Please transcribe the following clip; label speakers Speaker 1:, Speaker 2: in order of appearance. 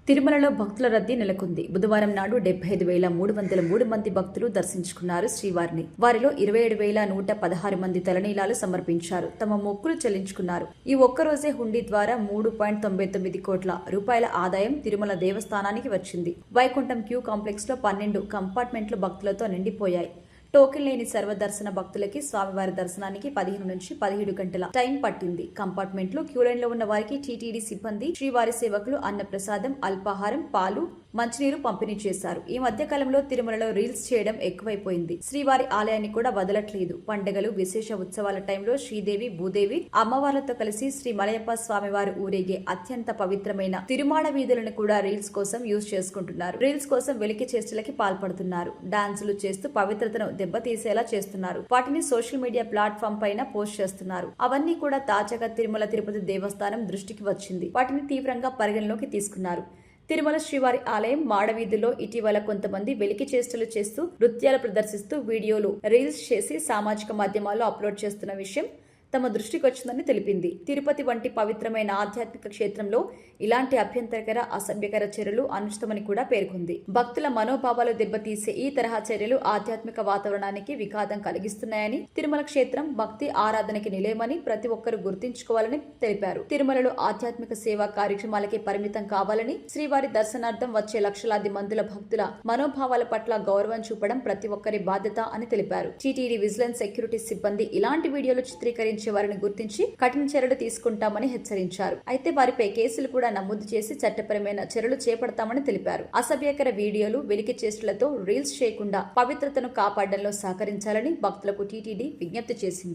Speaker 1: తిరుమలలో భక్తుల రద్దీ నెలకొంది. బుధవారం నాడు 75,303 మంది భక్తులు దర్శించుకున్నారు శ్రీవారిని. వారిలో 27,116 మంది తలనీలాలు సమర్పించారు. తమ మొక్కులు చెల్లించుకున్నారు. ఈ ఒక్కరోజే హుండీ ద్వారా 3.99 కోట్ల రూపాయల ఆదాయం తిరుమల దేవస్థానానికి వచ్చింది. వైకుంఠం క్యూ కాంప్లెక్స్ లో 12 కంపార్ట్మెంట్లు భక్తులతో నిండిపోయాయి. టోకెన్ లేని సర్వదర్శన భక్తులకి స్వామివారి దర్శనానికి 15 నుంచి 17 గంటల టైం పట్టింది. కంపార్ట్మెంట్లు క్యూలైన్ లో ఉన్న వారికి టీటీడీ సిబ్బంది, శ్రీవారి సేవకులు అన్నప్రసాదం, అల్పాహారం, పాలు, మంచినీరు పంపిణీ చేశారు. ఈ మధ్య కాలంలో తిరుమలలో రీల్స్ చేయడం ఎక్కువైపోయింది. శ్రీవారి ఆలయాన్ని కూడా వదలట్లేదు. పండుగలు, విశేష ఉత్సవాల టైంలో శ్రీదేవి, భూదేవి, అమ్మవార్లతో కలిసి శ్రీ మలయప్ప స్వామివారు ఊరేగే అత్యంత పవిత్రమైన తిరుమాడ వీధులను కూడా రీల్స్ కోసం యూజ్ చేసుకుంటున్నారు. రీల్స్ కోసం వెలికి చేష్టలకి పాల్పడుతున్నారు. డాన్సులు చేస్తూ పవిత్రతను దెబ్బతీసేలా చేస్తున్నారు. వాటిని సోషల్ మీడియా ప్లాట్ఫామ్ పైన పోస్ట్ చేస్తున్నారు. అవన్నీ కూడా తాజాగా తిరుమల తిరుపతి దేవస్థానం దృష్టికి వచ్చింది. వాటిని తీవ్రంగా పరిగణలోకి తీసుకున్నారు. తిరుమల శ్రీవారి ఆలయం మాడవీధుల్లో ఇటీవల కొంతమంది వెలికి చేష్టలు చేస్తూ, నృత్యాలు ప్రదర్శిస్తూ వీడియోలు, రీల్స్ చేసి సామాజిక మాధ్యమాల్లో అప్లోడ్ చేస్తున్న విషయం తమ దృష్టికి వచ్చిందని తెలిపింది. తిరుపతి వంటి పవిత్రమైన ఆధ్యాత్మిక క్షేత్రంలో ఇలాంటి అభ్యంతరకర, అసభ్యకర చర్యలు అనుచితమని కూడా పేర్కొంది. భక్తుల మనోభావాలు దెబ్బతీసే ఈ తరహా చర్యలు ఆధ్యాత్మిక వాతావరణానికి విఘాతం కలిగిస్తున్నాయని, తిరుమల క్షేత్రం భక్తి ఆరాధనకి నిలయమని ప్రతి ఒక్కరూ గుర్తుంచుకోవాలని తెలిపారు. తిరుమలలో ఆధ్యాత్మిక సేవా కార్యక్రమాలకే పరిమితం కావాలని, శ్రీవారి దర్శనార్థం వచ్చే లక్షలాది మందుల భక్తుల మనోభావాల పట్ల గౌరవం చూపడం ప్రతి ఒక్కరి బాధ్యత అని తెలిపారు. టీటీడీ విజిలెన్స్ సెక్యూరిటీ సిబ్బంది ఇలాంటి వీడియోలు చిత్రీకరించే వారిని గుర్తించి కఠిన చర్యలు తీసుకుంటామని హెచ్చరించారు. అయితే వారిపై కేసులు కూడా నమోదు చేసి చట్టపరమైన చర్యలు చేపడతామని తెలిపారు. అసభ్యకర వీడియోలు, వెలికి చేష్టలతో రీల్స్ చేయకుండా పవిత్రతను కాపాడడంలో సహకరించాలని భక్తులకు టీటీడీ విజ్ఞప్తి చేసింది.